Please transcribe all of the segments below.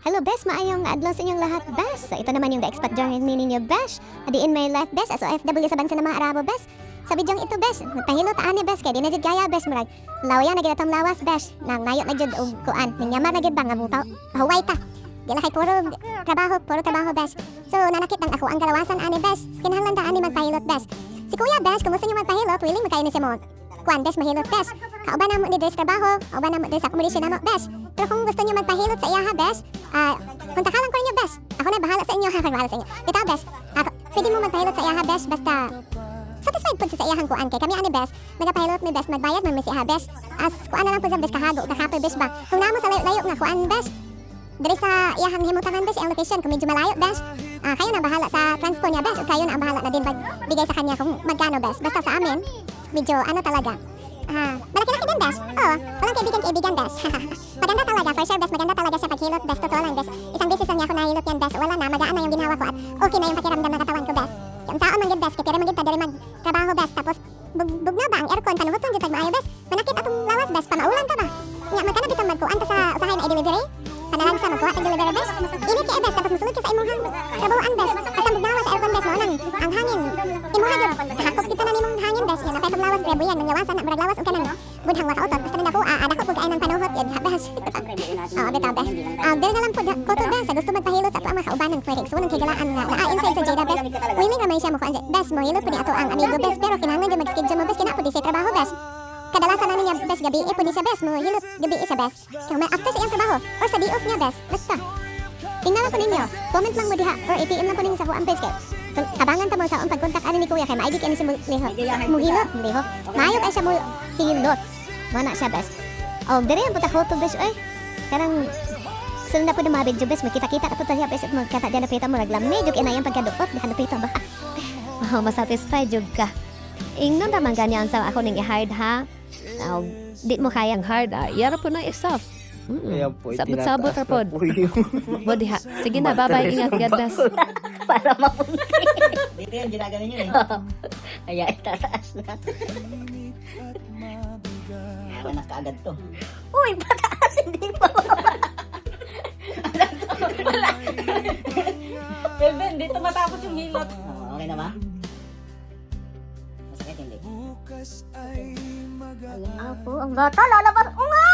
Hello, Besh. Maayong adlaw sa inyong lahat, Besh. So, ito naman yung The Expat Journey ninyo, Besh. Adi in my life, Besh. As OFW sa bansa ng mga Arabo, Besh. Sa bidyong ito, Besh. Magpahilo taan ni Besh. Kaya di na jud gaya, Besh. Murag, lawayan na ginatong lawas, Besh. Nang ngayon na jud og kuan. Ninyamar na jud ba nga mutaw. Pahuway ta. Di kay puro trabaho, Besh. So, nanakit ng ako ang kalawasan, ani, Besh. Kinahanglan ta ani magpahilot, Besh. Si Kuya, Besh, kumusta niyo magpahilot? Willing magkain na siya mo. Kuan, Besh, mahilot, Besh. Kauban na mo ni Besh trabaho. Kauban na mo Besh accommodation na mo, Besh. Pero kung gusto niyo magpahilot sa iyaha, Besh, kontak lang ko ninyo, Besh. Ako na bahala sa inyo, ha, bahala sa inyo. Bitaw, Besh. Pwede mo magpahilot sa iyaha, Besh, basta satisfied po sa iyahang kuan kay kami ani, Besh. Nagapahilot mi, Besh, magbayad man mi si iyaha, Besh. As kuan na lang po sa Besh kahago, kakapoy, Besh ba. Kung namo sa layo nga kuan, Besh. Diri sa iyahang himutangan, Besh, ang location kung medyo malayo, Besh. Kayo na bahala sa transport niya, Besh. O kayo na ang bahala na din magbigay sa kanya kung magkano, Besh. Basta sa amin, medyo ano talaga. Malaki-laki din, Besh. Oo, walang kaibigan, Besh. Maganda talaga, for sure, Besh. Maganda talaga siya paghilot, Besh. Totoo lang, Besh. Isang beses lang niya ako nahilot yan, Besh. Wala na, magaan na yung ginawa ko at okay na yung pakiramdam ng katawan ko, Besh. Yung taon man yun, Besh. Kaya man yun pa, dali magtrabaho, Besh. Tapos, bugna ba ang aircon, panuhuton dyan, maayo, Besh. Manakit atong lawas, Besh. Pamaulan pa ba? Nga, magkana bitang magkuan ta sa usahay na i-delivery? Panalang sa magkuha ang delivery, Besh. Init ka, Besh. Tapos musulod ka sa imong trabahoan, Besh. Basta bugnawa sa aircon, Besh. Maunang, ang hangin. Imuha yun. Hakot kita na nimong hangin, Besh. Yan, napay lawas, grabo yan. Nanglawasan na, marag lawas ang kanan. Budhang wakautot. Basta nila ko, adako po kain ng panuhot. Yan, Besh. Oo, bitaw, Besh. Dili na lang po ko to, Besh. Gusto magpahilot sa ato ang mga kaubanan. Pwede, so, nang kigalaan na inside sa Jada, Besh. Willing naman siya mo kuan, Besh. Mo hilot po ni ato ang amigo, Besh. Pero kinahanglan din mag-schedule mo, Besh. Kina po di sa trabaho, Besh. Kadalasan na niya, Besh, gabi po di sa Besh. Mo hilot, gabi sa Besh. Kaya after sa iyang trabaho, or sa day off niya, Besh. Basta. Tingnan lang po ninyo. Comment lang mo diha. Or ATM lang po ninyo sa kuan, Besh. Kaya tabangan ta mo sa pag-contact ani ni Kuya. Kaya maigi kaya ni siya mo hilot. Liho. Maayo kaya siya mo hilot. Mana siya, Besh. Dere ang puta photo, Besh. Oy. Karang sunod na po ng mga video, Besh. Magkita-kita na po tayo, Besh. At magkata dyan na pita mo. Naglamay. Jug inayang pagkadukot. Dihan na pita ba? Masatisfy, Jug ka. Ingnon naman ganyan sa ako ning i-hard, ha? Di mo kayang hard, yara po na isaf. Sabot-sabot na po. Body ha. Sige na, bye-bye. Ingat, God bless. Para mapunti. Dito yan, ginagawa nyo eh. Ay, itataas na. Anak kaagad to. Uy, pataas, hindi pa. Kelvin, dito matapos yung hilot. Okay na ba? Masakit hindi. Apo, ang bata, lalabas. O nga!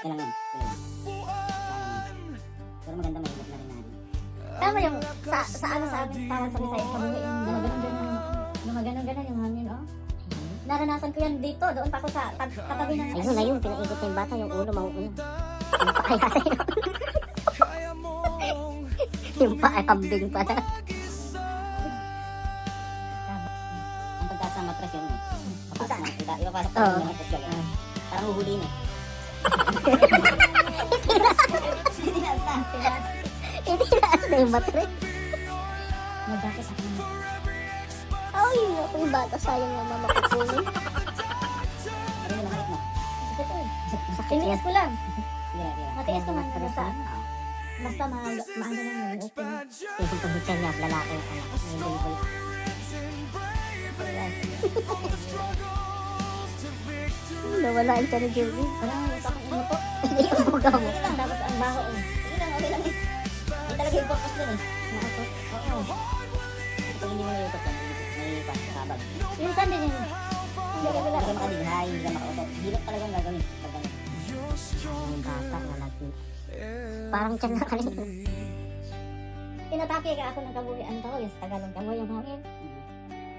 Kailan yan? Pero maganda mahilot na rin natin. Tama yung sa ano sa amin, parang sa Bisaya, pabuhi yung gumagano-gano yung hangin, oh. Naranasan ko yan dito, doon pa ako sa katabi ng... Ayun na yun, pinaikot na yung bata, yung ulo, mauuno. Yung pa kaya sa'yo. Yung pa, hambing pa na. Ang pagtaas ng matras yun eh. Papasok na. Ipapasok na yung matras gagawin. Parang huhuliin eh. Itinaas na yung matre. Nagdakit ako na. Ay, ako yung bata, sayang naman makukunin. Ano yung nakakit mo? Tiniis ko lang. Tira. Matiis ko man sa basta maano lang yun, okay. Yung pagbutan niya, lalaki yung anak. Yung bulbul. Nawalaan ka ni Julie. Parang ito akong umupo. Hindi yung buga mo. Okay lang, tapos ang baho eh. Okay lang eh. Hindi talaga yung purpose dun eh. Nakakot. Oo. Kung hindi mo na-YouTube yan, may pas sa kabag. Minsan din yun. Hindi ka makadilhay, hindi ka makautot. Hilot talaga ang gagawin. Pag ganun. Yung bata na lagi. Parang tiyan na kanina. Tinatake ka ako ng kabuhian to, yung sa Tagalog kabuhi, yung hangin.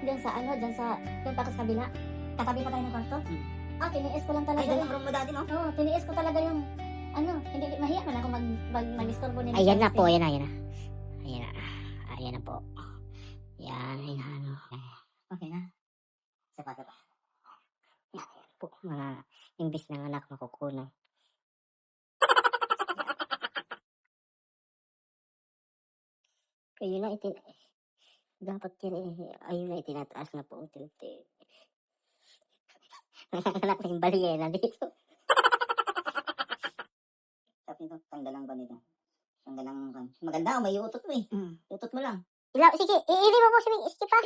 Diyan sa ano, diyan sa, doon pa ako sa kabila. Katabi pa tayo ng kwarto. Tiniis ko lang Ay, talaga. doon yung room mo dati, no? Oo, tiniis ko talaga yung, ano, hindi, mahiya man ako mag-istorbo nila. Ayan na po, ayan na. Ayan na po. Yan, ano. Okay na. Sapa. Yan po, mga imbis ng anak makukunan. Kayo na dapat yun ayun na itinataas na po ang tilti. Nanganganak na yung baliyena dito. Sabi nito, tanggalang ba nito? Tanggalang, maganda, may utot mo eh. Utot mo lang. Sige, iili mo po si Istipa.